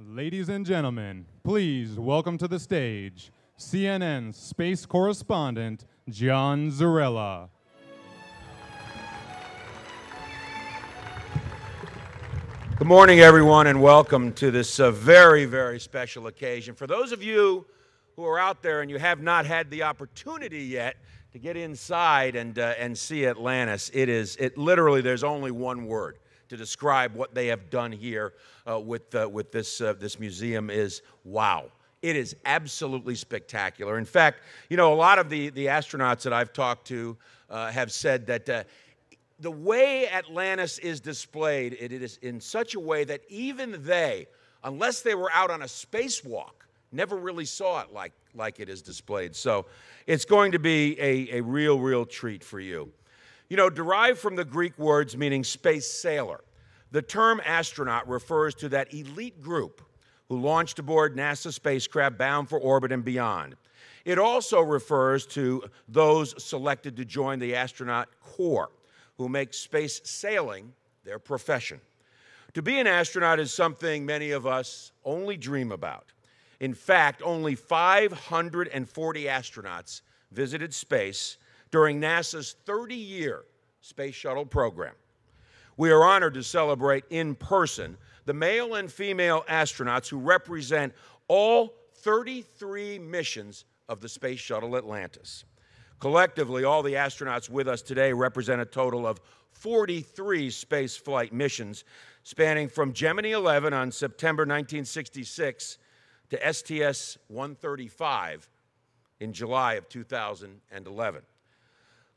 Ladies and gentlemen, please welcome to the stage CNN's space correspondent, John Zarella. Good morning, everyone, and welcome to this very, very special occasion. For those of you who are out there and you have not had the opportunity yet to get inside and see Atlantis, literally there's only one word to describe what they have done here with this museum is wow. It is absolutely spectacular. In fact, you know, a lot of the astronauts that I've talked to have said that the way Atlantis is displayed, it is in such a way that even they, unless they were out on a spacewalk, never really saw it like it is displayed. So it's going to be a real treat for you. You know, derived from the Greek words meaning space sailor, the term astronaut refers to that elite group who launched aboard NASA spacecraft bound for orbit and beyond. It also refers to those selected to join the astronaut corps, who make space sailing their profession. To be an astronaut is something many of us only dream about. In fact, only 540 astronauts visited space during NASA's 30-year Space Shuttle program. We are honored to celebrate in person the male and female astronauts who represent all 33 missions of the Space Shuttle Atlantis. Collectively, all the astronauts with us today represent a total of 43 space flight missions, spanning from Gemini 11 on September 1966 to STS-135 in July of 2011.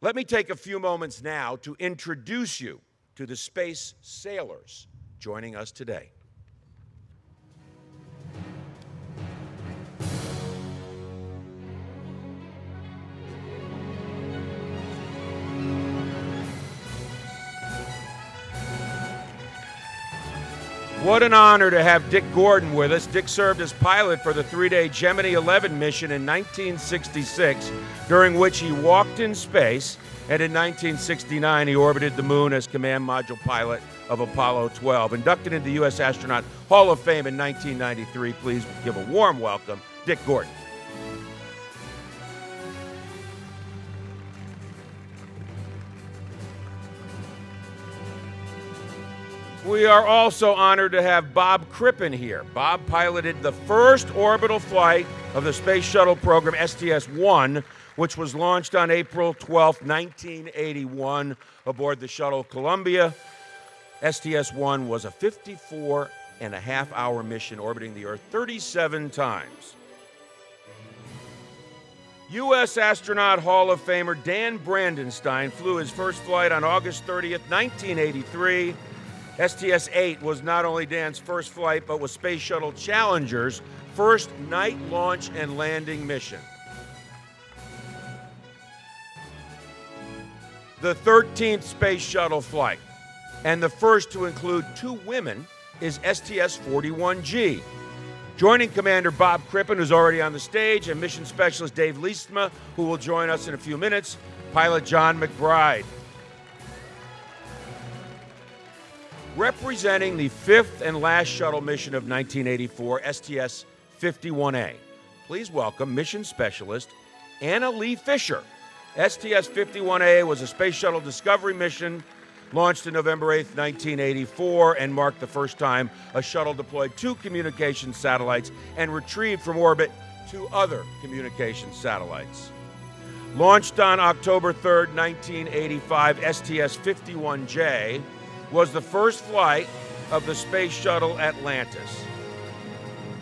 Let me take a few moments now to introduce you to the space sailors joining us today. What an honor to have Dick Gordon with us. Dick served as pilot for the three-day Gemini 11 mission in 1966, during which he walked in space, and in 1969 he orbited the moon as command module pilot of Apollo 12. Inducted into the U.S. Astronaut Hall of Fame in 1993, please give a warm welcome, Dick Gordon. We are also honored to have Bob Crippen here. Bob piloted the first orbital flight of the Space Shuttle program, STS-1, which was launched on April 12, 1981, aboard the shuttle Columbia. STS-1 was a 54.5-hour mission orbiting the Earth 37 times. U.S. Astronaut Hall of Famer Dan Brandenstein flew his first flight on August 30th, 1983. STS-8 was not only Dan's first flight, but was Space Shuttle Challenger's first night launch and landing mission. The 13th Space Shuttle flight, and the first to include 2 women, is STS-41G. Joining Commander Bob Crippen, who's already on the stage, and Mission Specialist Dave Liestma, who will join us in a few minutes, pilot John McBride. Representing the 5th and last shuttle mission of 1984, STS-51A, please welcome Mission Specialist Anna Lee Fisher. STS-51A was a Space Shuttle Discovery mission launched on November 8, 1984, and marked the first time a shuttle deployed 2 communication satellites and retrieved from orbit 2 other communication satellites. Launched on October 3, 1985, STS-51J was the first flight of the Space Shuttle Atlantis.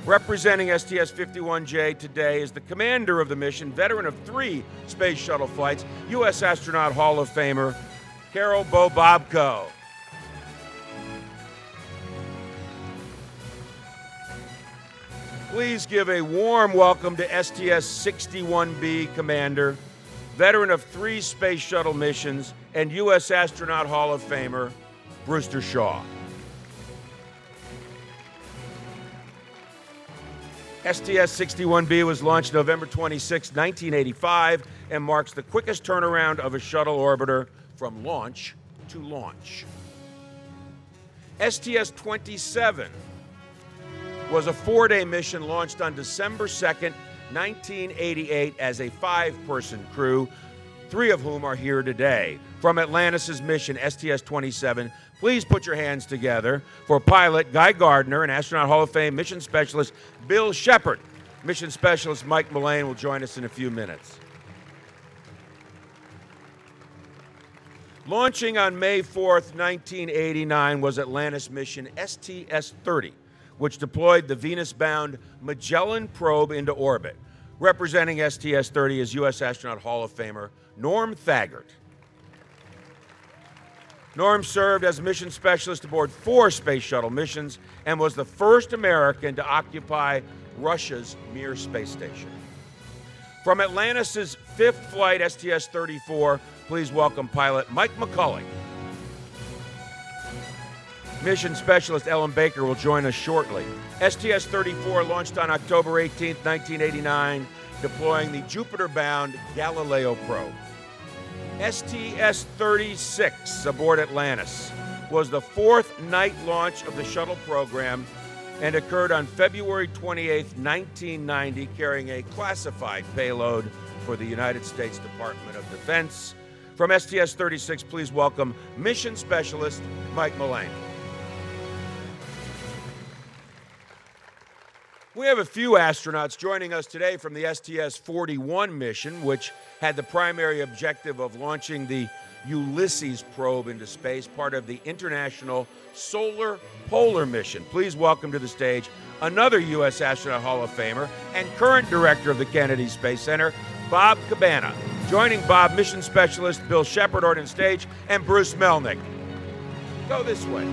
Representing STS-51J today is the commander of the mission, veteran of 3 Space Shuttle flights, U.S. Astronaut Hall of Famer, Carol Bobko. Please give a warm welcome to STS-61B commander, veteran of 3 Space Shuttle missions, and U.S. Astronaut Hall of Famer, Brewster Shaw. STS-61B was launched November 26, 1985, and marks the quickest turnaround of a shuttle orbiter from launch to launch. STS-27 was a 4-day mission launched on December 2nd, 1988 as a 5-person crew, 3 of whom are here today. From Atlantis' mission, STS-27, please put your hands together for pilot Guy Gardner and Astronaut Hall of Fame mission specialist Bill Shepard. Mission specialist Mike Mullane will join us in a few minutes. Launching on May 4th, 1989 was Atlantis mission STS-30, which deployed the Venus-bound Magellan probe into orbit. Representing STS-30 is U.S. Astronaut Hall of Famer Norm Thagard. Norm served as mission specialist aboard 4 space shuttle missions and was the first American to occupy Russia's Mir space station. From Atlantis' 5th flight, STS-34, please welcome pilot Mike McCulloch. Mission specialist Ellen Baker will join us shortly. STS-34 launched on October 18, 1989, deploying the Jupiter-bound Galileo probe. STS-36 aboard Atlantis was the 4th night launch of the shuttle program and occurred on February 28, 1990, carrying a classified payload for the United States Department of Defense. From STS-36, please welcome mission specialist Mike Mullane. We have a few astronauts joining us today from the STS-41 mission, which had the primary objective of launching the Ulysses probe into space, part of the International Solar Polar Mission. Please welcome to the stage another U.S. Astronaut Hall of Famer and current director of the Kennedy Space Center, Bob Cabana. Joining Bob, mission specialist Bill Shepard on stage, and Bruce Melnick. Go this way.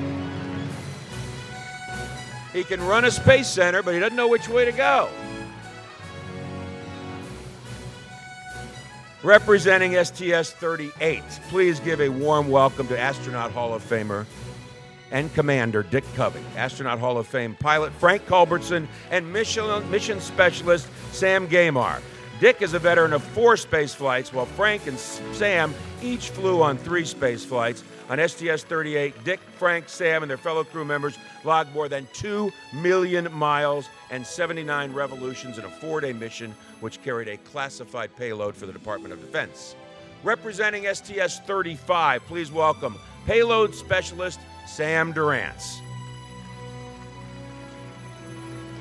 He can run a space center, but he doesn't know which way to go. Representing STS-38, please give a warm welcome to Astronaut Hall of Famer and Commander Dick Covey, Astronaut Hall of Fame pilot Frank Culbertson, and mission specialist Sam Gaymar. Dick is a veteran of 4 space flights, while Frank and Sam each flew on 3 space flights. On STS-38, Dick, Frank, Sam, and their fellow crew members logged more than 2 million miles and 79 revolutions in a 4-day mission, which carried a classified payload for the Department of Defense. Representing STS-35, please welcome payload specialist Sam Durrance.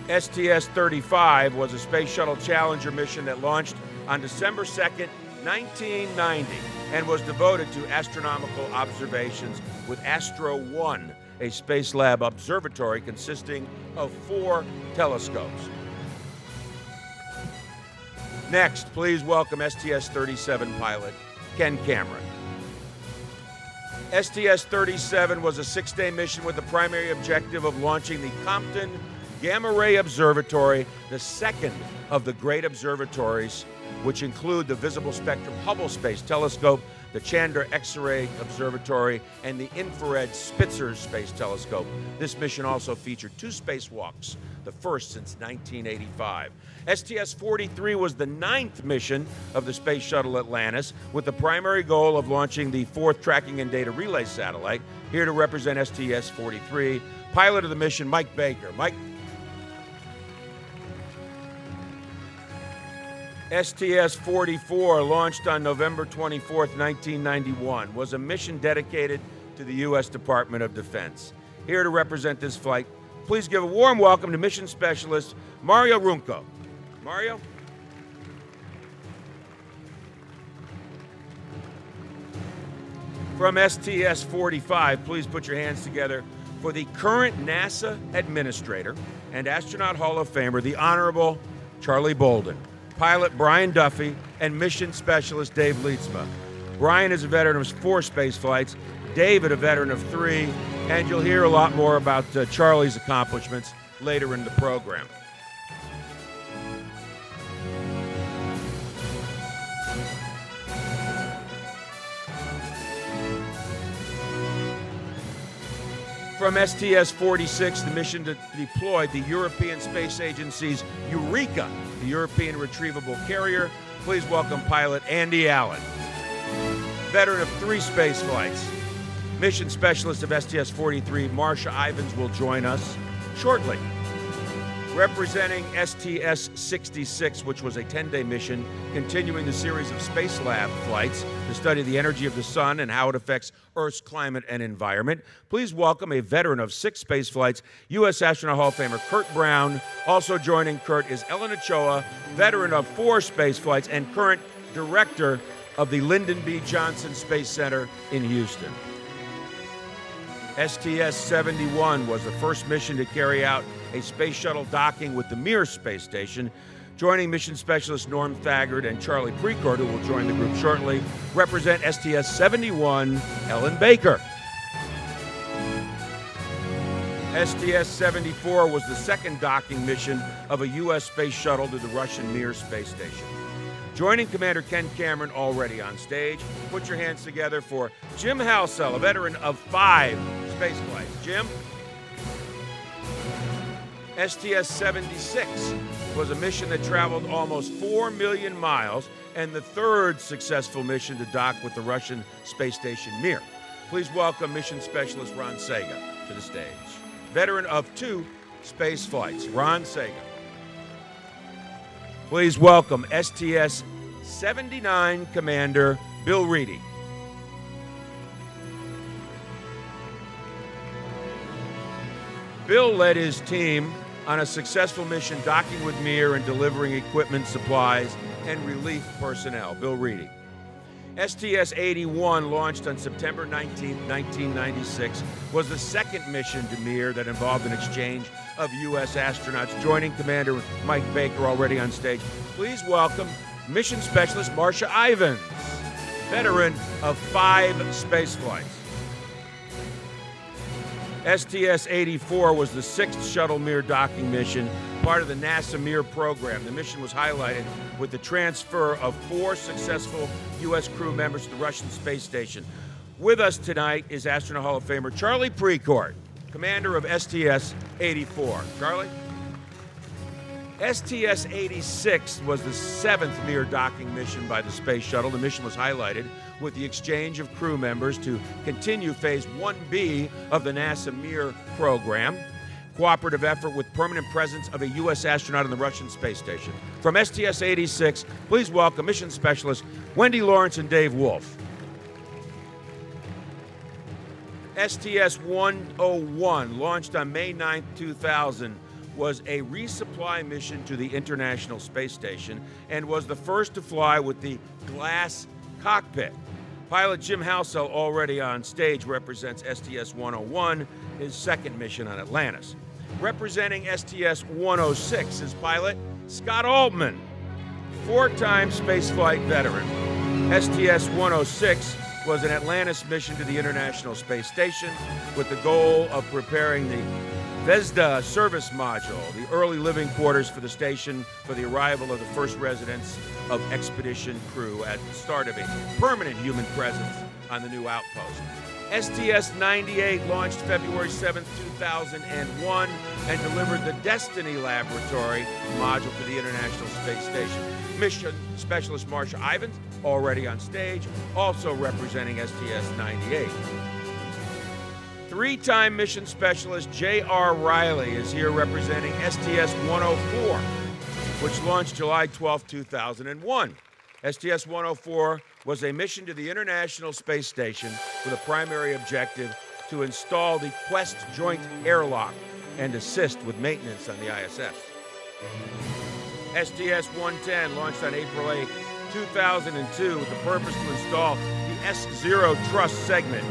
STS-35 was a Space Shuttle Challenger mission that launched on December 2nd, 1990, and was devoted to astronomical observations with Astro 1, a Space Lab observatory consisting of 4 telescopes. Next, please welcome STS-37 pilot Ken Cameron. STS-37 was a 6-day mission with the primary objective of launching the Compton Gamma Ray Observatory, the second of the great observatories, which include the Visible Spectrum Hubble Space Telescope, the Chandra X-ray Observatory, and the Infrared Spitzer Space Telescope. This mission also featured 2 spacewalks, the first since 1985. STS-43 was the 9th mission of the Space Shuttle Atlantis, with the primary goal of launching the 4th Tracking and Data Relay Satellite. Here to represent STS-43, pilot of the mission, Mike Baker. Mike. STS-44, launched on November 24, 1991, was a mission dedicated to the U.S. Department of Defense. Here to represent this flight, please give a warm welcome to mission specialist Mario Runco. Mario? From STS-45, please put your hands together for the current NASA Administrator and Astronaut Hall of Famer, the Honorable Charlie Bolden, pilot Brian Duffy, and mission specialist Dave Leitsma. Brian is a veteran of 4 space flights, David a veteran of 3, and you'll hear a lot more about Charlie's accomplishments later in the program. From STS-46, the mission deployed the European Space Agency's Eureka, the European Retrievable Carrier. Please welcome pilot Andy Allen, veteran of 3 space flights. Mission specialist of STS-43, Marcia Ivins, will join us shortly. Representing STS-66, which was a 10-day mission, continuing the series of Space Lab flights to study the energy of the sun and how it affects Earth's climate and environment. Please welcome a veteran of 6 space flights, U.S. Astronaut Hall of Famer Kurt Brown. Also joining Kurt is Ellen Ochoa, veteran of 4 space flights and current director of the Lyndon B. Johnson Space Center in Houston. STS-71 was the first mission to carry out a space shuttle docking with the Mir space station. Joining mission specialist Norm Thagard and Charlie Precourt, who will join the group shortly, represent STS-71 Ellen Baker. STS-74 was the second docking mission of a U.S. space shuttle to the Russian Mir space station. Joining Commander Ken Cameron, already on stage, put your hands together for Jim Halsell, a veteran of 5 space flights. Jim? STS-76 was a mission that traveled almost 4 million miles and the 3rd successful mission to dock with the Russian space station Mir. Please welcome mission specialist Ron Sega to the stage. Veteran of 2 space flights, Ron Sega. Please welcome STS-79 Commander Bill Reedy. Bill led his team on a successful mission docking with Mir and delivering equipment, supplies, and relief personnel. Bill Reedy. STS-81, launched on September 19, 1996, was the second mission to Mir that involved an exchange of U.S. astronauts. Joining Commander Mike Baker, already on stage, please welcome mission specialist Marcia Ivins, veteran of 5 space flights. STS-84 was the 6th shuttle Mir docking mission, part of the NASA Mir program. The mission was highlighted with the transfer of 4 successful U.S. crew members to the Russian space station. With us tonight is Astronaut Hall of Famer Charlie Precourt, commander of STS-84. Charlie? STS-86 was the 7th Mir docking mission by the space shuttle. The mission was highlighted with the exchange of crew members to continue Phase 1B of the NASA Mir program, cooperative effort with permanent presence of a U.S. astronaut on the Russian space station. From STS-86, please welcome mission specialists Wendy Lawrence and Dave Wolf. STS-101, launched on May 9, 2000, was a resupply mission to the International Space Station and was the first to fly with the glass cockpit. Pilot Jim Halsell, already on stage, represents STS-101, his second mission on Atlantis. Representing STS-106 is pilot Scott Altman, 4-time spaceflight veteran. STS-106 was an Atlantis mission to the International Space Station with the goal of preparing the Zvezda service module, the early living quarters for the station for the arrival of the first residents of expedition crew at the start of a permanent human presence on the new outpost. STS-98 launched February 7, 2001 and delivered the Destiny Laboratory module to the International Space Station. Mission specialist Marcia Ivins, already on stage, also representing STS-98. 3-time mission specialist J.R. Riley is here representing STS-104, which launched July 12, 2001. STS-104 was a mission to the International Space Station with a primary objective to install the Quest Joint Airlock and assist with maintenance on the ISS. STS-110 launched on April 8, 2002 with the purpose to install the S0 truss segment,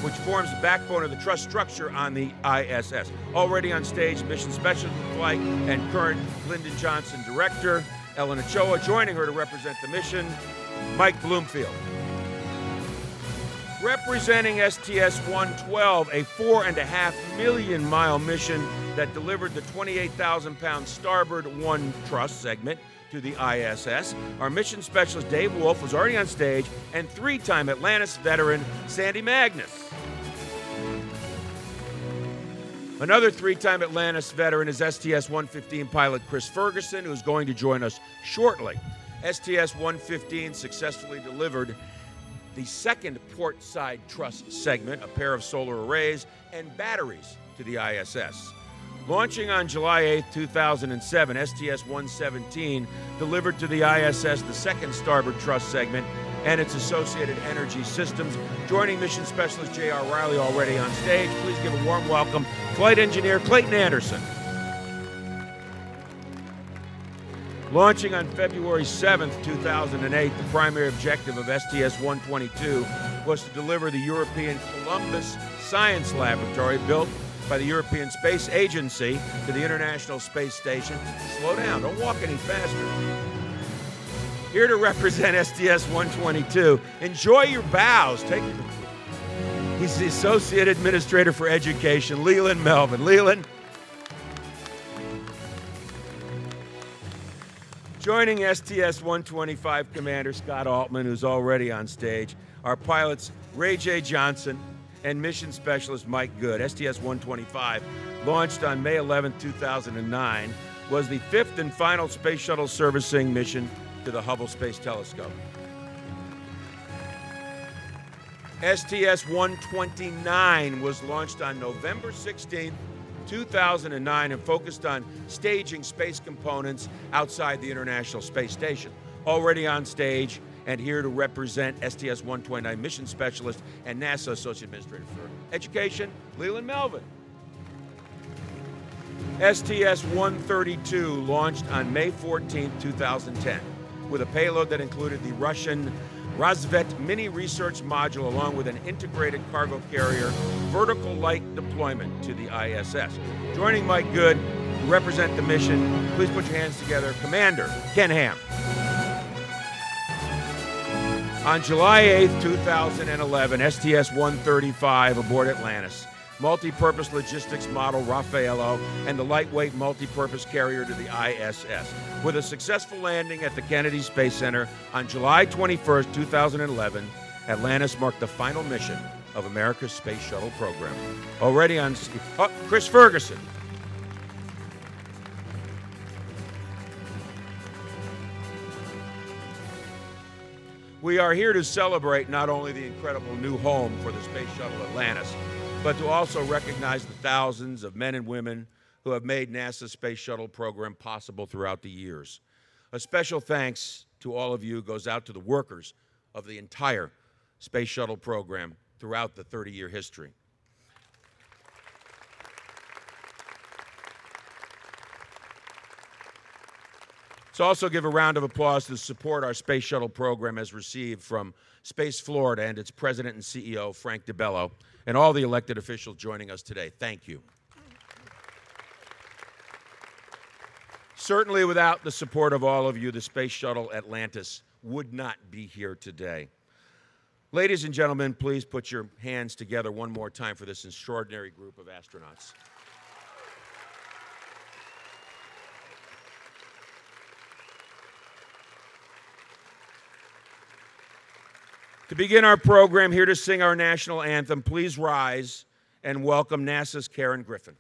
which forms the backbone of the truss structure on the ISS. Already on stage, mission specialist flight and current Lyndon Johnson director, Ellen Ochoa. Joining her to represent the mission, Mike Bloomfield. Representing STS-112, a 4.5 million mile mission that delivered the 28,000-pound starboard 1 truss segment to the ISS. Our mission specialist Dave Wolf was already on stage, and 3-time Atlantis veteran Sandy Magnus. Another 3-time Atlantis veteran is STS-115 pilot Chris Ferguson, who's going to join us shortly. STS-115 successfully delivered the 2nd port side truss segment, a pair of solar arrays, and batteries to the ISS. Launching on July 8, 2007, STS-117 delivered to the ISS the second starboard truss segment and its associated energy systems. Joining Mission Specialist J.R. Riley already on stage, please give a warm welcome, Flight Engineer Clayton Anderson. Launching on February 7, 2008, the primary objective of STS-122 was to deliver the European Columbus Science Laboratory, built by the European Space Agency, to the International Space Station. Slow down, don't walk any faster. Here to represent STS-122, enjoy your bows. He's the Associate Administrator for Education, Leland Melvin. Leland. Joining STS-125 Commander Scott Altman, who's already on stage, are pilots Ray J. Johnson and Mission Specialist Mike Good. STS-125, launched on May 11, 2009, was the fifth and final space shuttle servicing mission to the Hubble Space Telescope. STS-129 was launched on November 16, 2009, and focused on staging space components outside the International Space Station. Already on stage and here to represent STS-129 Mission Specialist and NASA Associate Administrator for Education, Leland Melvin. STS-132 launched on May 14, 2010, with a payload that included the Russian Razvet mini research module along with an integrated cargo carrier vertical light deployment to the ISS. Joining Mike Good to represent the mission, please put your hands together, Commander Ken Ham. On July 8, 2011, STS-135 aboard Atlantis, multi-purpose logistics model Raffaello, and the lightweight multi-purpose carrier to the ISS. With a successful landing at the Kennedy Space Center on July 21, 2011, Atlantis marked the final mission of America's Space Shuttle program. Already on Chris Ferguson. We are here to celebrate not only the incredible new home for the Space Shuttle Atlantis, but to also recognize the thousands of men and women who have made NASA's Space Shuttle program possible throughout the years. A special thanks to all of you goes out to the workers of the entire Space Shuttle program throughout the 30-year history. Let's also give a round of applause to the support our Space Shuttle program has received from Space Florida and its president and CEO, Frank DiBello, and all the elected officials joining us today. Thank you. Certainly without the support of all of you, the Space Shuttle Atlantis would not be here today. Ladies and gentlemen, please put your hands together one more time for this extraordinary group of astronauts. To begin our program, here to sing our national anthem, please rise and welcome NASA's Karen Griffin.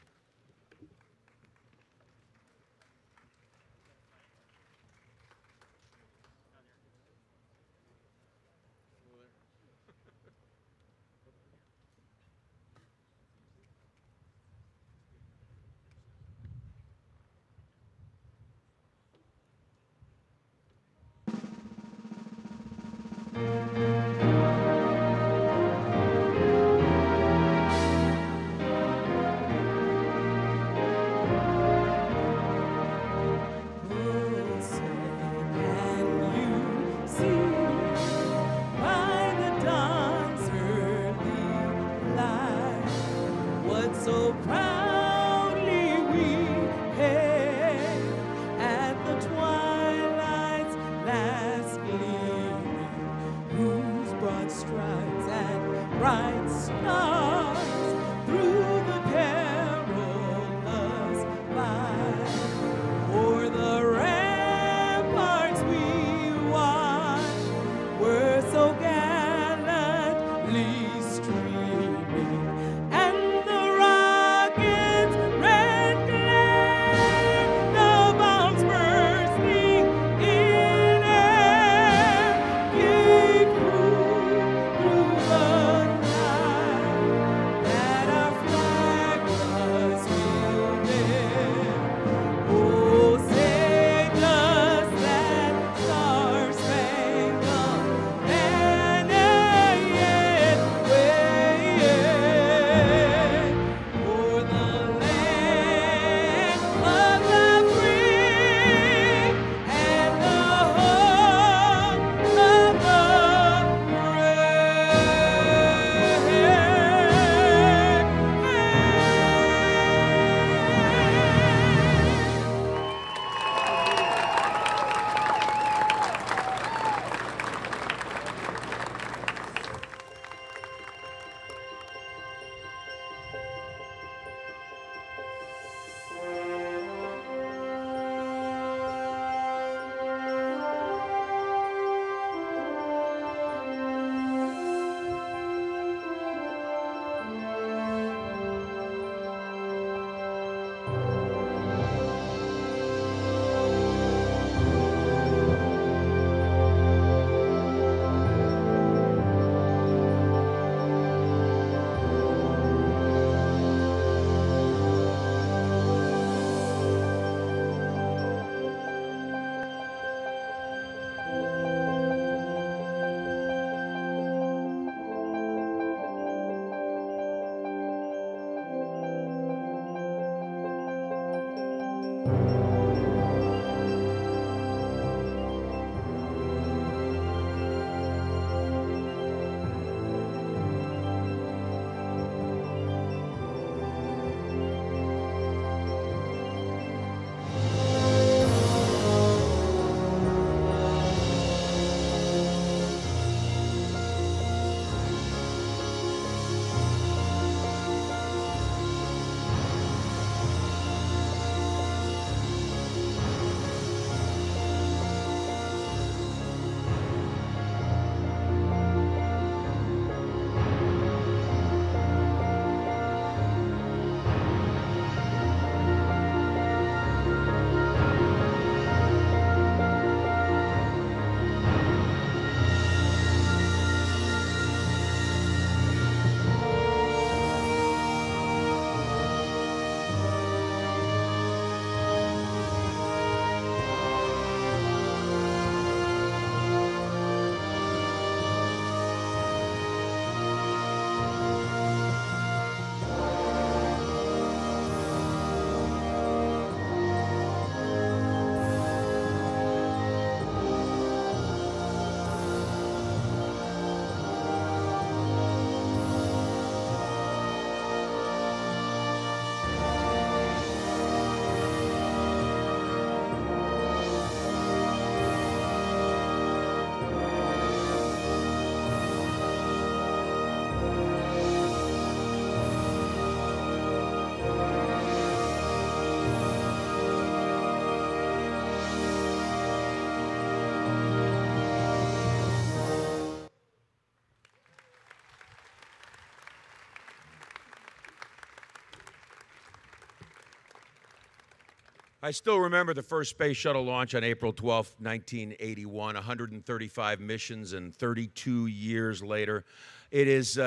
I still remember the first space shuttle launch on April 12, 1981, 135 missions and 32 years later. It is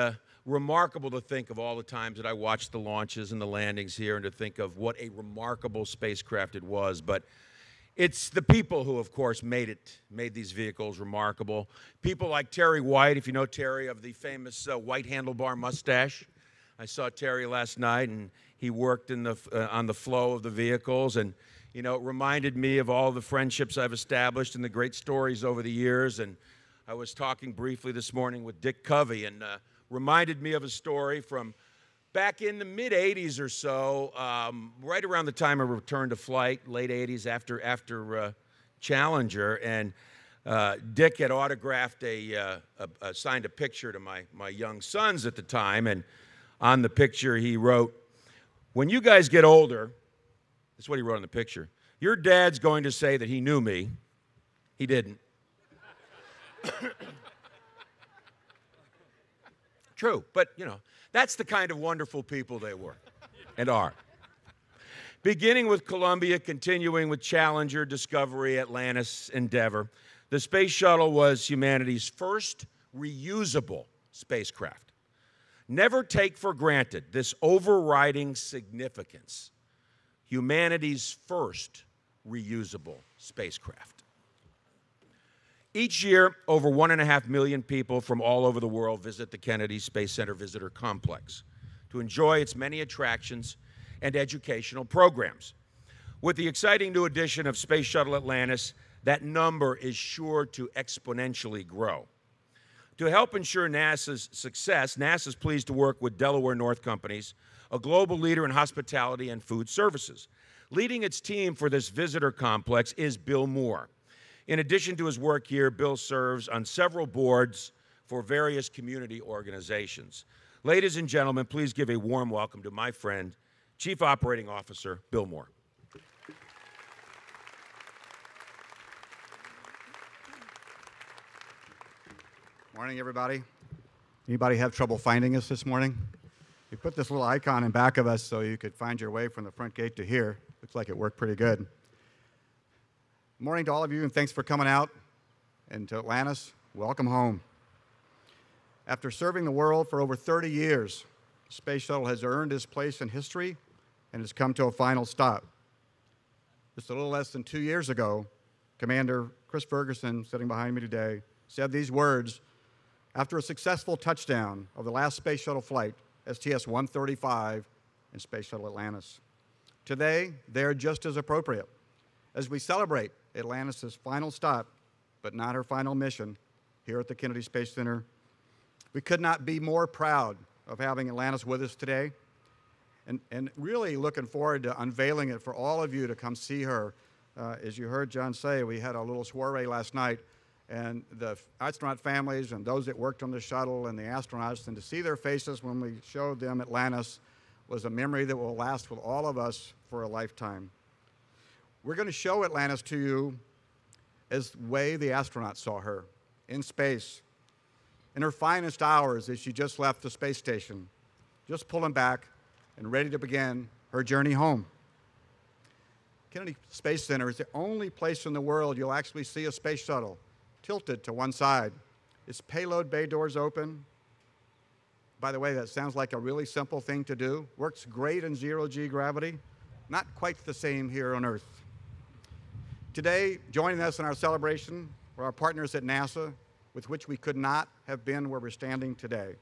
remarkable to think of all the times that I watched the launches and the landings here and to think of what a remarkable spacecraft it was. But it's the people who, of course, made these vehicles remarkable. People like Terry White, if you know Terry, of the famous white handlebar mustache. I saw Terry last night, and he worked in on the flow of the vehicles, and it reminded me of all the friendships I've established and the great stories over the years. And I was talking briefly this morning with Dick Covey, and reminded me of a story from back in the mid-'80s or so, right around the time of return to flight, late '80s, after Challenger, and Dick had autographed signed a picture to my young sons at the time, and on the picture he wrote, "When you guys get older," that's what he wrote on the picture, "your dad's going to say that he knew me." He didn't. True, but that's the kind of wonderful people they were and are. Beginning with Columbia, continuing with Challenger, Discovery, Atlantis, Endeavour, the space shuttle was humanity's first reusable spacecraft. Never take for granted this overriding significance: humanity's first reusable spacecraft. Each year, over 1.5 million people from all over the world visit the Kennedy Space Center Visitor Complex to enjoy its many attractions and educational programs. With the exciting new addition of Space Shuttle Atlantis, that number is sure to exponentially grow. To help ensure NASA's success, NASA is pleased to work with Delaware North Companies, a global leader in hospitality and food services. Leading its team for this visitor complex is Bill Moore. In addition to his work here, Bill serves on several boards for various community organizations. Ladies and gentlemen, please give a warm welcome to my friend, Chief Operating Officer Bill Moore. Morning, everybody. Anybody have trouble finding us this morning? We put this little icon in back of us so you could find your way from the front gate to here. Looks like it worked pretty good. Morning to all of you, and thanks for coming out. And to Atlantis, welcome home. After serving the world for over 30 years, the Space Shuttle has earned its place in history and has come to a final stop. Just a little less than 2 years ago, Commander Chris Ferguson, sitting behind me today, said these words after a successful touchdown of the last Space Shuttle flight, STS-135 and Space Shuttle Atlantis. Today, they're just as appropriate. As we celebrate Atlantis' final stop, but not her final mission, here at the Kennedy Space Center, we could not be more proud of having Atlantis with us today, and really looking forward to unveiling it for all of you to come see her. As you heard John say, we had a little soiree last night, and the astronaut families and those that worked on the shuttle and the astronauts, and to see their faces when we showed them Atlantis was a memory that will last with all of us for a lifetime. We're going to show Atlantis to you as the way the astronauts saw her, in space, in her finest hours as she just left the space station, just pulling back and ready to begin her journey home. Kennedy Space Center is the only place in the world you'll actually see a space shuttle tilted to one side. Its payload bay doors open. By the way, that sounds like a really simple thing to do. Works great in zero-G gravity. Not quite the same here on Earth. Today, joining us in our celebration are our partners at NASA, with which we could not have been where we're standing today.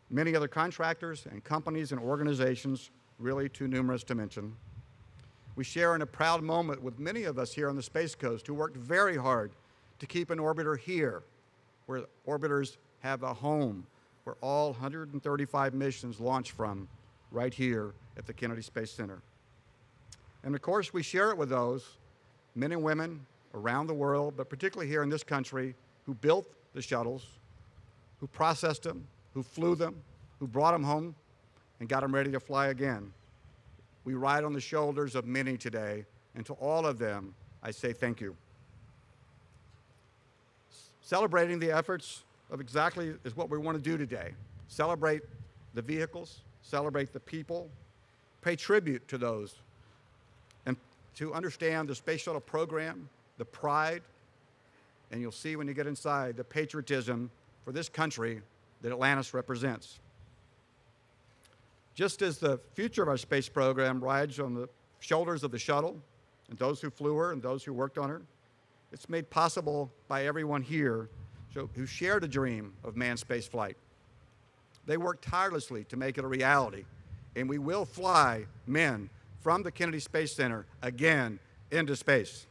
Many other contractors and companies and organizations, really too numerous to mention. We share in a proud moment with many of us here on the Space Coast who worked very hard to keep an orbiter here, where orbiters have a home, where all 135 missions launch from, right here at the Kennedy Space Center. And of course, we share it with those men and women around the world, but particularly here in this country, who built the shuttles, who processed them, who flew them, who brought them home and got them ready to fly again. We ride on the shoulders of many today, and to all of them, I say thank you. Celebrating the efforts of exactly is what we want to do today. Celebrate the vehicles, celebrate the people, pay tribute to those, and to understand the Space Shuttle program, the pride, and you'll see when you get inside the patriotism for this country that Atlantis represents. Just as the future of our space program rides on the shoulders of the shuttle and those who flew her and those who worked on her, it's made possible by everyone here who shared a dream of manned space flight. They worked tirelessly to make it a reality, and we will fly men from the Kennedy Space Center again into space.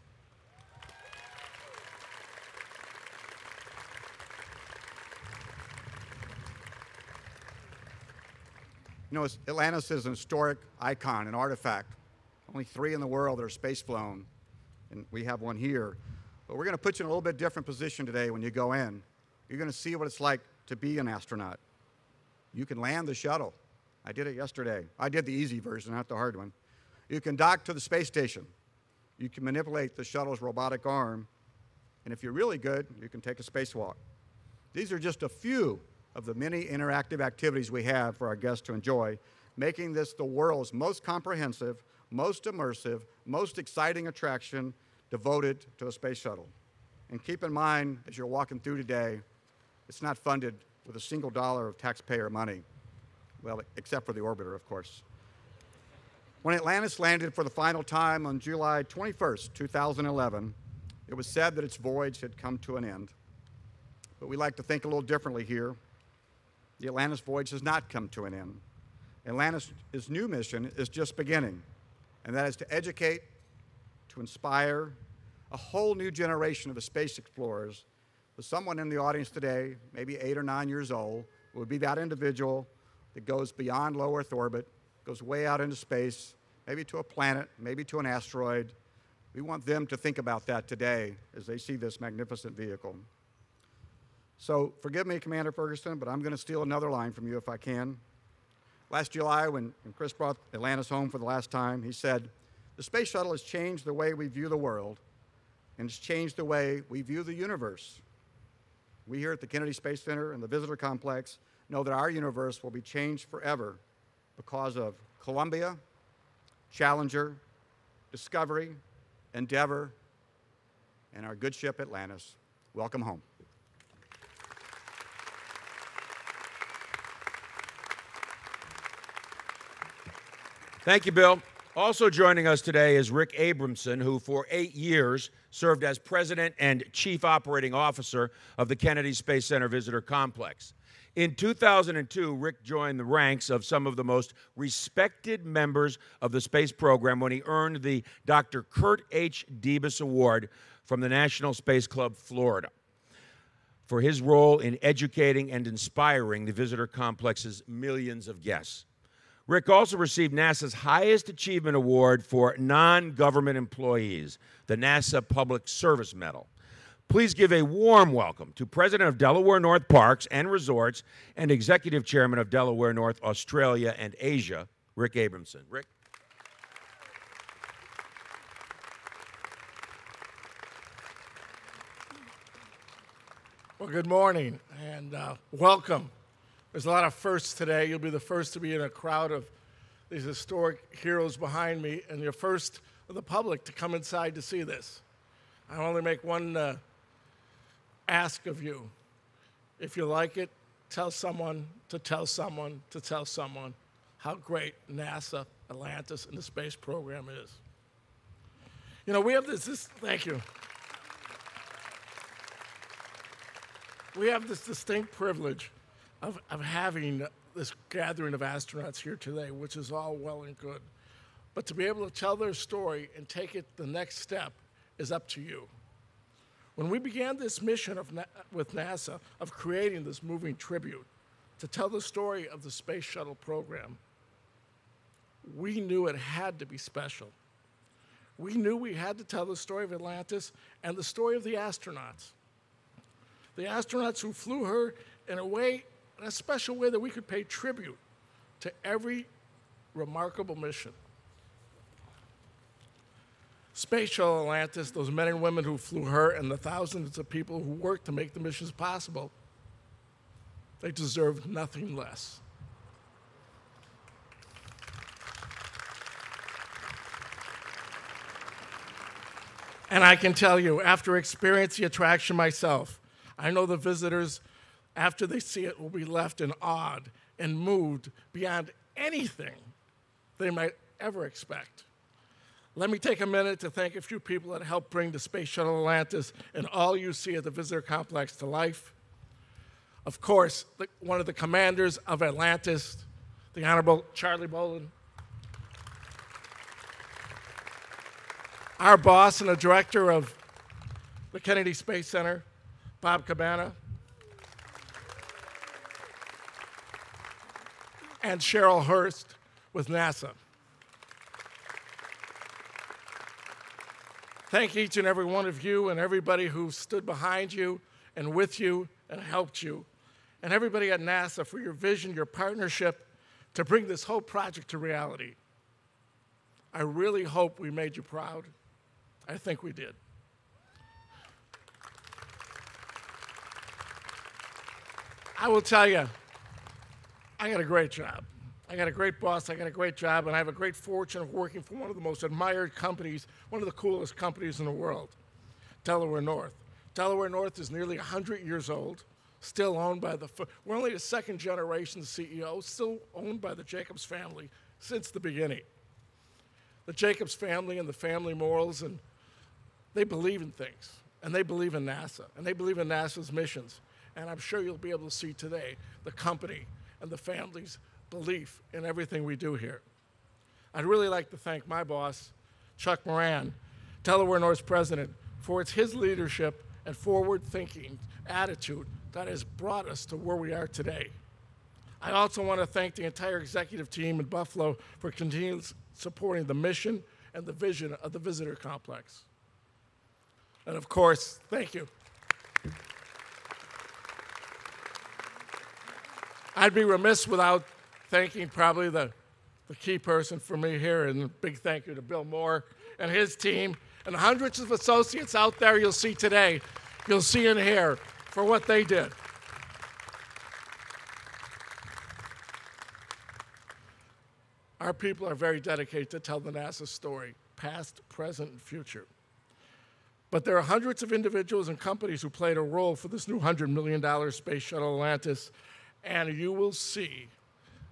You know, Atlantis is an historic icon, an artifact. Only 3 in the world that are space flown, and we have one here. But we're going to put you in a little bit different position today when you go in. You're going to see what it's like to be an astronaut. You can land the shuttle. I did it yesterday. I did the easy version, not the hard one. You can dock to the space station. You can manipulate the shuttle's robotic arm. And if you're really good, you can take a spacewalk. These are just a few of the many interactive activities we have for our guests to enjoy, making this the world's most comprehensive, most immersive, most exciting attraction devoted to a space shuttle. And keep in mind, as you're walking through today, it's not funded with a single dollar of taxpayer money. Well, except for the orbiter, of course. When Atlantis landed for the final time on July 21st, 2011, it was said that its voyage had come to an end. But we like to think a little differently here. The Atlantis voyage has not come to an end. Atlantis' new mission is just beginning, and that is to educate, to inspire a whole new generation of space explorers. With someone in the audience today, maybe 8 or 9 years old, would be that individual that goes beyond low Earth orbit, goes way out into space, maybe to a planet, maybe to an asteroid. We want them to think about that today as they see this magnificent vehicle. So forgive me, Commander Ferguson, but I'm going to steal another line from you if I can. Last July, when Chris brought Atlantis home for the last time, he said, "The space shuttle has changed the way we view the world, and it's changed the way we view the universe. We here at the Kennedy Space Center and the Visitor Complex know that our universe will be changed forever because of Columbia, Challenger, Discovery, Endeavour, and our good ship Atlantis. Welcome home." Thank you, Bill. Also joining us today is Rick Abramson, who for 8 years served as President and Chief Operating Officer of the Kennedy Space Center Visitor Complex. In 2002, Rick joined the ranks of some of the most respected members of the space program when he earned the Dr. Kurt H. Debus Award from the National Space Club, Florida, for his role in educating and inspiring the visitor complex's millions of guests. Rick also received NASA's highest achievement award for non-government employees, the NASA Public Service Medal. Please give a warm welcome to President of Delaware North Parks and Resorts and Executive Chairman of Delaware North Australia and Asia, Rick Abramson. Rick. Well, good morning and welcome. There's a lot of firsts today. You'll be the first to be in a crowd of these historic heroes behind me, and you're first of the public to come inside to see this. I only make one ask of you. If you like it, tell someone to tell someone to tell someone how great NASA Atlantis and the space program is. You know, we have thank you. We have this distinct privilege of having this gathering of astronauts here today, which is all well and good. But to be able to tell their story and take it the next step is up to you. When we began this mission with NASA of creating this moving tribute to tell the story of the Space Shuttle program, we knew it had to be special. We knew we had to tell the story of Atlantis and the story of the astronauts. The astronauts who flew her in a special way that we could pay tribute to every remarkable mission. Space Shuttle Atlantis, those men and women who flew her and the thousands of people who worked to make the missions possible, they deserve nothing less. And I can tell you, after experiencing the attraction myself, I know the visitors, after they see it, will be left in awed and moved beyond anything they might ever expect. Let me take a minute to thank a few people that helped bring the Space Shuttle Atlantis and all you see at the visitor complex to life. Of course, one of the commanders of Atlantis, the Honorable Charlie Bolden. Our boss and the director of the Kennedy Space Center, Bob Cabana. And Cheryl Hurst with NASA. Thank each and every one of you and everybody who stood behind you and with you and helped you, and everybody at NASA for your vision, your partnership to bring this whole project to reality. I really hope we made you proud. I think we did. I will tell you, I got a great job. I got a great boss, I got a great job, and I have a great fortune of working for one of the most admired companies, one of the coolest companies in the world, Delaware North. Delaware North is nearly 100 years old, still owned by we're only the second generation CEO, still owned by the Jacobs family since the beginning. The Jacobs family and the family morals, and they believe in things, and they believe in NASA, and they believe in NASA's missions. And I'm sure you'll be able to see today the company and the family's belief in everything we do here. I'd really like to thank my boss, Chuck Moran, Delaware North's president, for his leadership and forward-thinking attitude that has brought us to where we are today. I also want to thank the entire executive team in Buffalo for continuing supporting the mission and the vision of the visitor complex. And of course, thank you. I'd be remiss without thanking probably the key person for me here, and a big thank you to Bill Moore and his team and the hundreds of associates out there you'll see today, you'll see in here for what they did. Our people are very dedicated to tell the NASA story, past, present, and future. But there are hundreds of individuals and companies who played a role for this new $100 million Space Shuttle Atlantis. And you will see,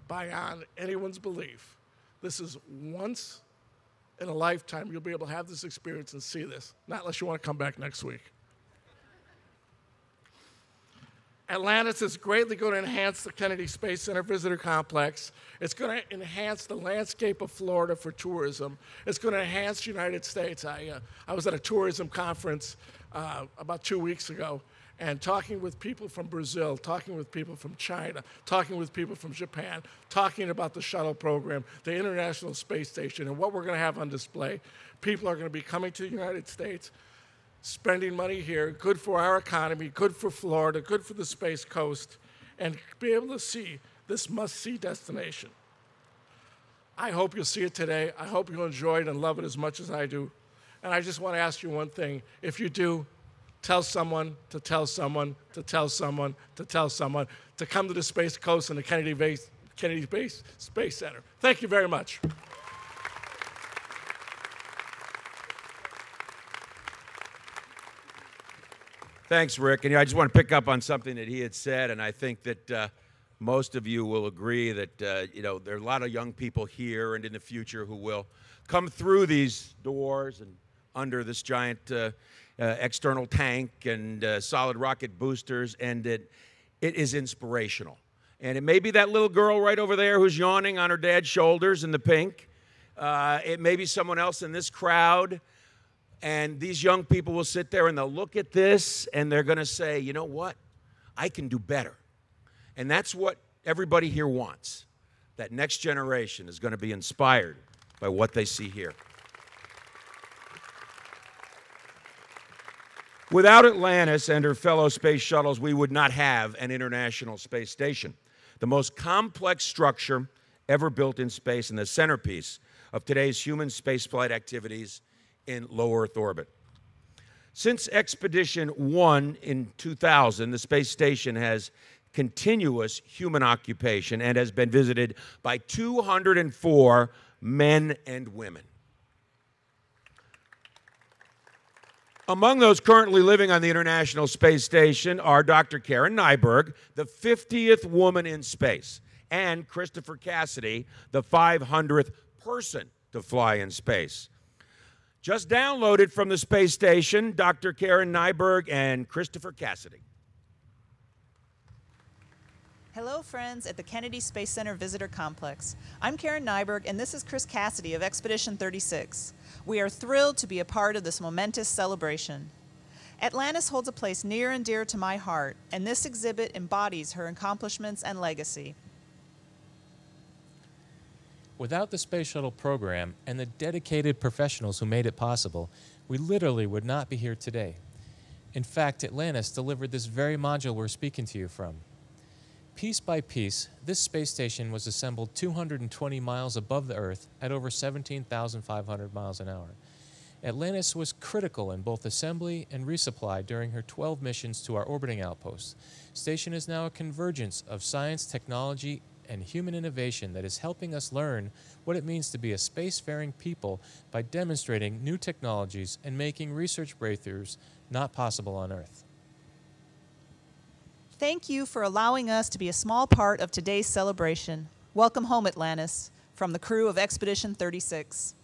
beyond anyone's belief, this is once in a lifetime you'll be able to have this experience and see this, not unless you want to come back next week. Atlantis is greatly going to enhance the Kennedy Space Center Visitor Complex. It's going to enhance the landscape of Florida for tourism. It's going to enhance the United States. I was at a tourism conference about 2 weeks ago, and talking with people from Brazil, talking with people from China, talking with people from Japan, talking about the shuttle program, the International Space Station, and what we're going to have on display. People are going to be coming to the United States, spending money here, good for our economy, good for Florida, good for the Space Coast, and be able to see this must-see destination. I hope you'll see it today. I hope you'll enjoy it and love it as much as I do. And I just want to ask you one thing. If you do, tell someone to tell someone to tell someone to tell someone to come to the Space Coast and the Kennedy Space Center. Thank you very much. Thanks, Rick. And I just want to pick up on something that he had said, and I think that most of you will agree that there are a lot of young people here and in the future who will come through these doors and under this giant external tank and solid rocket boosters, and it is inspirational. And it may be that little girl right over there who's yawning on her dad's shoulders in the pink. It may be someone else in this crowd. And these young people will sit there and they'll look at this and they're going to say, you know what? I can do better. And that's what everybody here wants. That next generation is going to be inspired by what they see here. Without Atlantis and her fellow space shuttles, we would not have an International Space Station, the most complex structure ever built in space and the centerpiece of today's human spaceflight activities in low Earth orbit. Since Expedition 1 in 2000, the space station has continuous human occupation and has been visited by 204 men and women. Among those currently living on the International Space Station are Dr. Karen Nyberg, the 50th woman in space, and Christopher Cassidy, the 500th person to fly in space. Just downloaded from the space station, Dr. Karen Nyberg and Christopher Cassidy. Hello, friends at the Kennedy Space Center Visitor Complex. I'm Karen Nyberg, and this is Chris Cassidy of Expedition 36. We are thrilled to be a part of this momentous celebration. Atlantis holds a place near and dear to my heart, and this exhibit embodies her accomplishments and legacy. Without the Space Shuttle program and the dedicated professionals who made it possible, we literally would not be here today. In fact, Atlantis delivered this very module we're speaking to you from. Piece by piece, this space station was assembled 220 miles above the Earth at over 17,500 miles an hour. Atlantis was critical in both assembly and resupply during her 12 missions to our orbiting outposts. Station is now a convergence of science, technology, and human innovation that is helping us learn what it means to be a spacefaring people by demonstrating new technologies and making research breakthroughs not possible on Earth. Thank you for allowing us to be a small part of today's celebration. Welcome home, Atlantis, from the crew of Expedition 36.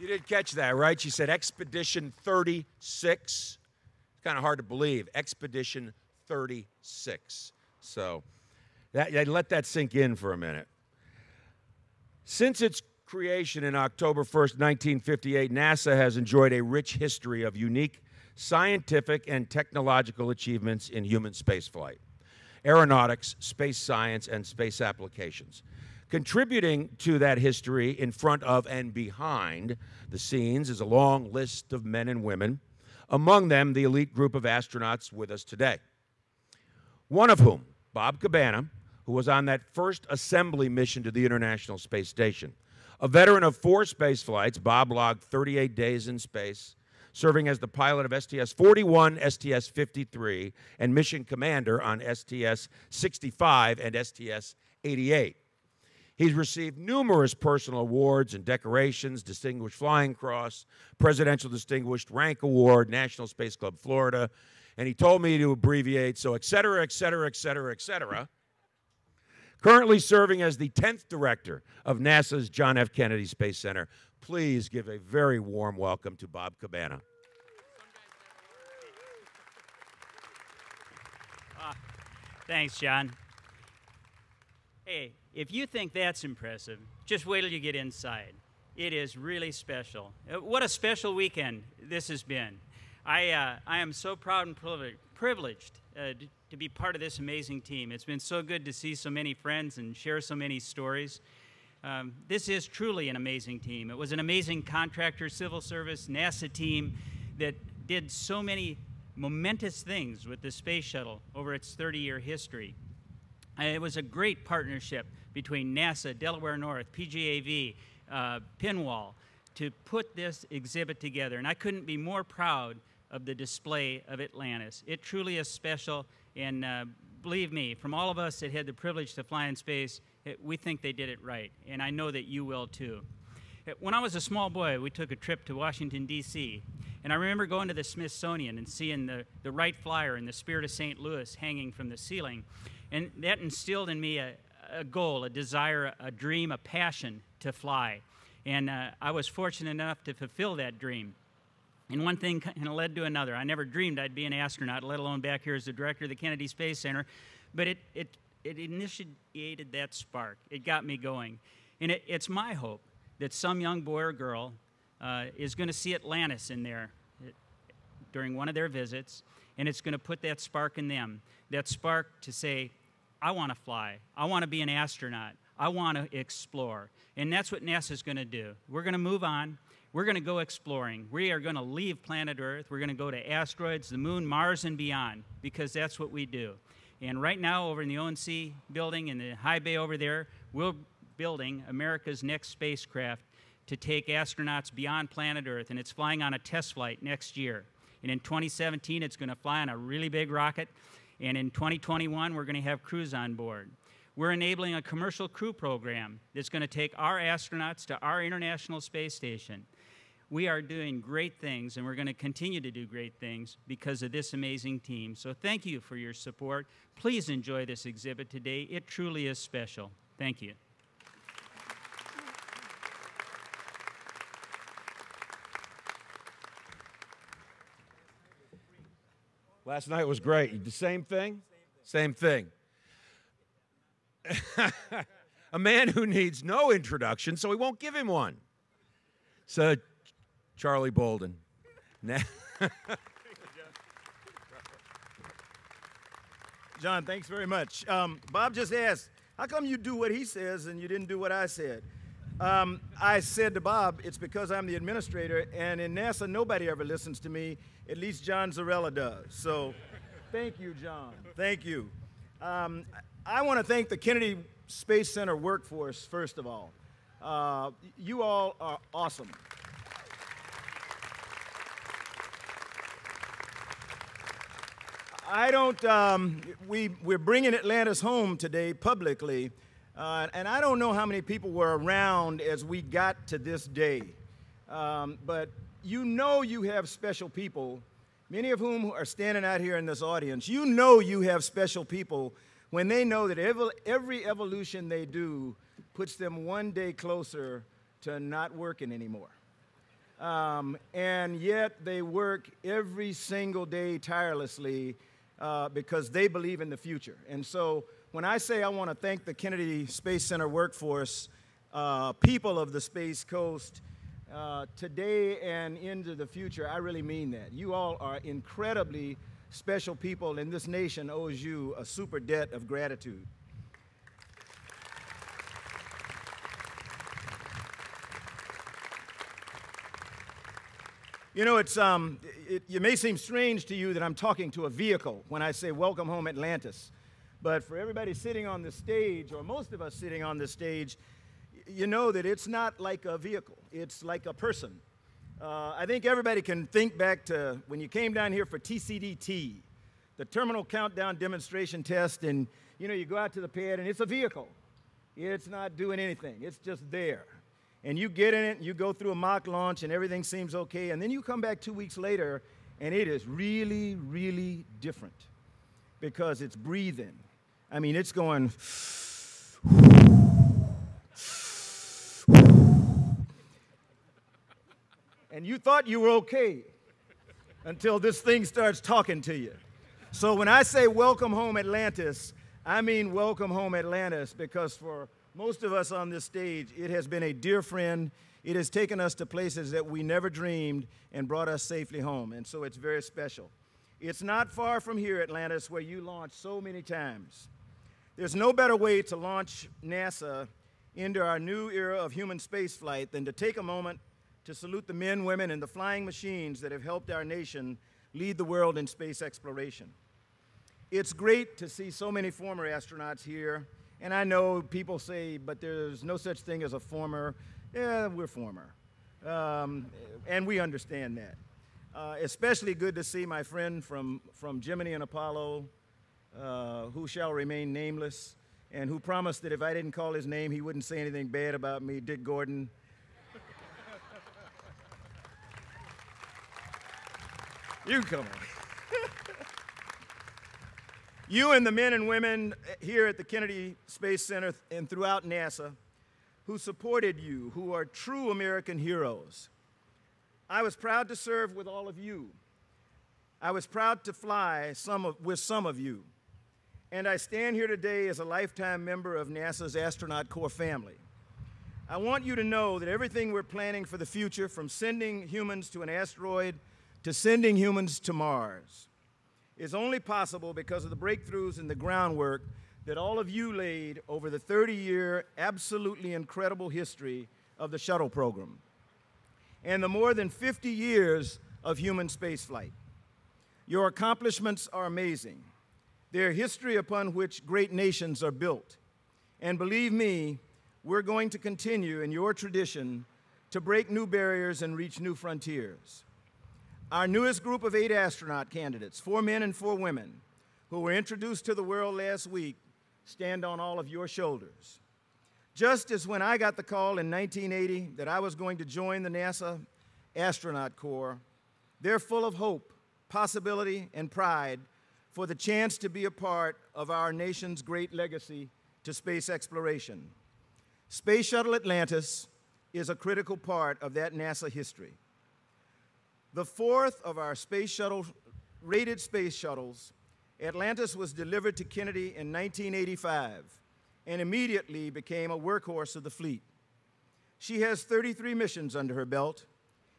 You did catch that, right? She said Expedition 36. It's kind of hard to believe. Expedition 36. So let that sink in for a minute. Since its creation in October 1st, 1958, NASA has enjoyed a rich history of unique scientific and technological achievements in human spaceflight, aeronautics, space science, and space applications. Contributing to that history in front of and behind the scenes is a long list of men and women, among them the elite group of astronauts with us today. One of whom, Bob Cabana, who was on that first assembly mission to the International Space Station. A veteran of 4 space flights, Bob logged 38 days in space, serving as the pilot of STS-41, STS-53, and mission commander on STS-65 and STS-88. He's received numerous personal awards and decorations, Distinguished Flying Cross, Presidential Distinguished Rank Award, National Space Club Florida, and he told me to abbreviate, so et cetera, et cetera, et cetera, et cetera. currently serving as the 10th director of NASA's John F. Kennedy Space Center. Please give a very warm welcome to Bob Cabana. Thanks, John. Hey, if you think that's impressive, just wait till you get inside. It is really special. What a special weekend this has been. I am so proud and privileged to be part of this amazing team. It's been so good to see so many friends and share so many stories. This is truly an amazing team. It was an amazing contractor, civil service, NASA team that did so many momentous things with the space shuttle over its 30-year history. It was a great partnership between NASA, Delaware North, PGAV, Pinwall, to put this exhibit together. And I couldn't be more proud of the display of Atlantis. It truly is special, and believe me, from all of us that had the privilege to fly in space, we think they did it right, and I know that you will too. When I was a small boy, we took a trip to Washington, D.C., and I remember going to the Smithsonian and seeing the Wright Flyer and the Spirit of St. Louis hanging from the ceiling, and that instilled in me a goal, a desire, a dream, a passion to fly, and I was fortunate enough to fulfill that dream. And one thing kind of led to another. I never dreamed I'd be an astronaut, let alone back here as the director of the Kennedy Space Center. But it initiated that spark. It got me going. And it's my hope that some young boy or girl is going to see Atlantis in there during one of their visits, and it's going to put that spark in them, that spark to say, I want to fly. I want to be an astronaut. I want to explore. And that's what NASA's going to do. We're going to move on. We're going to go exploring. We are going to leave planet Earth. We're going to go to asteroids, the moon, Mars, and beyond, because that's what we do. And right now, over in the ONC building in the high bay over there, we're building America's next spacecraft to take astronauts beyond planet Earth, and it's flying on a test flight next year. And in 2017, it's going to fly on a really big rocket, and in 2021, we're going to have crews on board. We're enabling a commercial crew program that's going to take our astronauts to our International Space Station. We are doing great things, and we're going to continue to do great things because of this amazing team. So thank you for your support. Please enjoy this exhibit today. It truly is special. Thank you. Last night was great. The same thing? Same thing. A man who needs no introduction, so we won't give him one. So, Charlie Bolden. John, thanks very much. Bob just asked, how come you do what he says and you didn't do what I said? I said to Bob, it's because I'm the administrator, and in NASA, nobody ever listens to me. At least John Zarella does. So thank you, John. Thank you. I want to thank the Kennedy Space Center workforce, first of all. You all are awesome. We're bringing Atlantis home today publicly, and I don't know how many people were around as we got to this day, but you know you have special people, many of whom are standing out here in this audience. You know you have special people when they know that every evolution they do puts them one day closer to not working anymore. And yet they work every single day tirelessly because they believe in the future. And so when I say I want to thank the Kennedy Space Center workforce, people of the Space Coast, today and into the future, I really mean that. You all are incredibly special people, and this nation owes you a super debt of gratitude. You know, it may seem strange to you that I'm talking to a vehicle when I say welcome home Atlantis. But for everybody sitting on the stage, or most of us sitting on the stage, you know that it's not like a vehicle. It's like a person. I think everybody can think back to when you came down here for TCDT, the Terminal Countdown Demonstration Test, and you know, you go out to the pad and it's a vehicle. It's not doing anything. It's just there. And you get in it, and you go through a mock launch, and everything seems okay, and then you come back 2 weeks later, and it is really, really different because it's breathing. I mean, it's going, And you thought you were okay until this thing starts talking to you. So when I say welcome home Atlantis, I mean welcome home Atlantis, because for most of us on this stage, it has been a dear friend. It has taken us to places that we never dreamed and brought us safely home, and so it's very special. It's not far from here, Atlantis, where you launched so many times. There's no better way to launch NASA into our new era of human spaceflight than to take a moment to salute the men, women, and the flying machines that have helped our nation lead the world in space exploration. It's great to see so many former astronauts here, and I know people say, but there's no such thing as a former. Yeah, we're former, and we understand that. Especially good to see my friend from Gemini and Apollo, who shall remain nameless, and who promised that if I didn't call his name, he wouldn't say anything bad about me, Dick Gordon. You come on. You and the men and women here at the Kennedy Space Center and throughout NASA who supported you, who are true American heroes. I was proud to serve with all of you. I was proud to fly with some of you. And I stand here today as a lifetime member of NASA's astronaut corps family. I want you to know that everything we're planning for the future, from sending humans to an asteroid to sending humans to Mars, is only possible because of the breakthroughs and the groundwork that all of you laid over the 30-year, absolutely incredible history of the shuttle program, and the more than 50 years of human spaceflight. Your accomplishments are amazing. They're history upon which great nations are built. And believe me, we're going to continue in your tradition to break new barriers and reach new frontiers. Our newest group of 8 astronaut candidates, 4 men and 4 women, who were introduced to the world last week, stand on all of your shoulders. Just as when I got the call in 1980 that I was going to join the NASA Astronaut Corps, they're full of hope, possibility, and pride for the chance to be a part of our nation's great legacy to space exploration. Space Shuttle Atlantis is a critical part of that NASA history. The 4th of our space shuttle, rated space shuttles, Atlantis was delivered to Kennedy in 1985 and immediately became a workhorse of the fleet. She has 33 missions under her belt,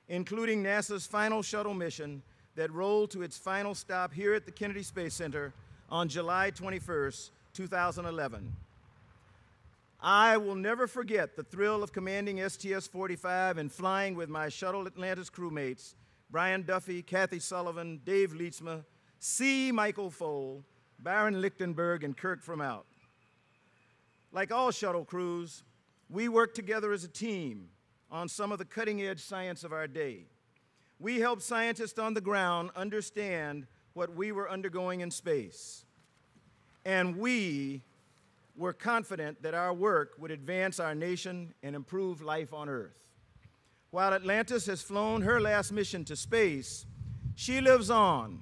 including NASA's final shuttle mission that rolled to its final stop here at the Kennedy Space Center on July 21st, 2011. I will never forget the thrill of commanding STS-45 and flying with my Shuttle Atlantis crewmates, Brian Duffy, Kathy Sullivan, Dave Leitsma, C. Michael Foale, Baron Lichtenberg, and Kirk Fromout. Like all shuttle crews, we work together as a team on some of the cutting-edge science of our day. We help scientists on the ground understand what we were undergoing in space. And we were confident that our work would advance our nation and improve life on Earth. While Atlantis has flown her last mission to space, she lives on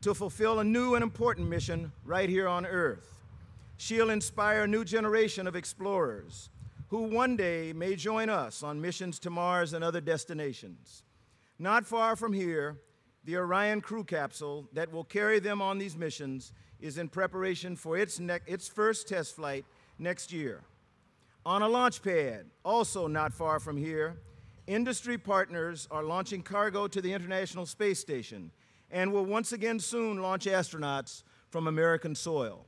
to fulfill a new and important mission right here on Earth. She'll inspire a new generation of explorers who one day may join us on missions to Mars and other destinations. Not far from here, the Orion crew capsule that will carry them on these missions is in preparation for its first test flight next year. On a launch pad, also not far from here, industry partners are launching cargo to the International Space Station and will once again soon launch astronauts from American soil.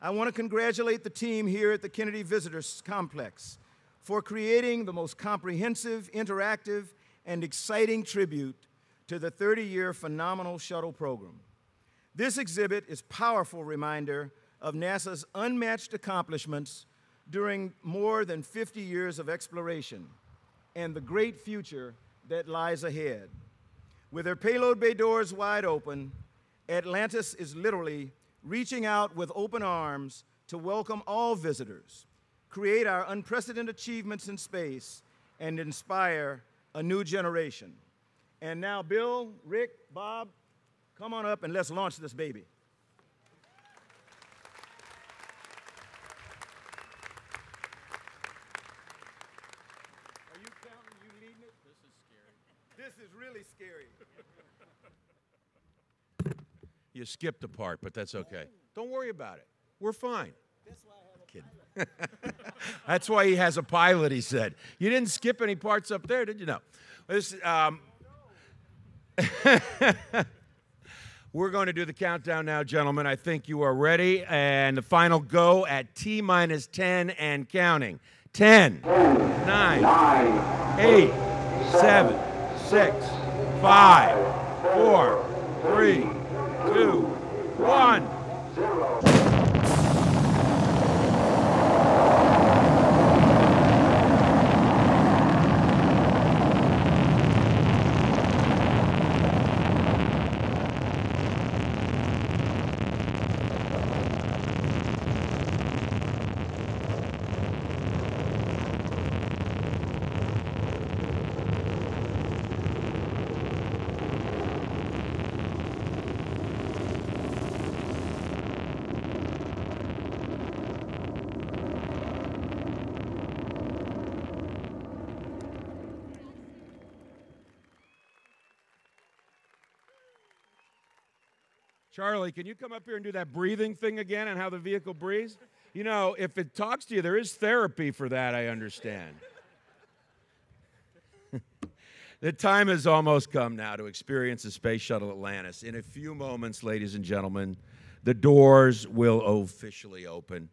I want to congratulate the team here at the Kennedy Visitors Complex for creating the most comprehensive, interactive, and exciting tribute to the 30-year phenomenal shuttle program. This exhibit is a powerful reminder of NASA's unmatched accomplishments during more than 50 years of exploration and the great future that lies ahead. With her payload bay doors wide open, Atlantis is literally reaching out with open arms to welcome all visitors, create our unprecedented achievements in space, and inspire a new generation. And now, Bill, Rick, Bob, come on up and let's launch this baby. This is really scary. You skipped a part, but that's okay. Don't worry about it. We're fine. That's why I have a Kidding. That's why he has a pilot, he said. You didn't skip any parts up there, did you? No. This, we're going to do the countdown now, gentlemen. I think you are ready. And the final go at T-minus 10 and counting. 10, 9, 8, 7, 6, 5, 4, 3, 2, 1. Charlie, can you come up here and do that breathing thing again and how the vehicle breathes? You know, if it talks to you, there is therapy for that, I understand. The time has almost come now to experience the Space Shuttle Atlantis. In a few moments, ladies and gentlemen, the doors will officially open.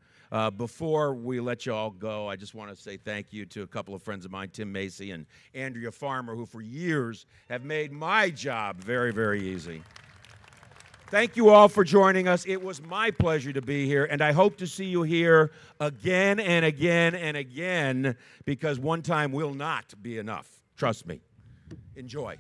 Before we let you all go, I just want to say thank you to a couple of friends of mine, Tim Macy and Andrea Farmer, who for years have made my job very, very easy. Thank you all for joining us. It was my pleasure to be here, and I hope to see you here again and again and again, because one time will not be enough. Trust me. Enjoy.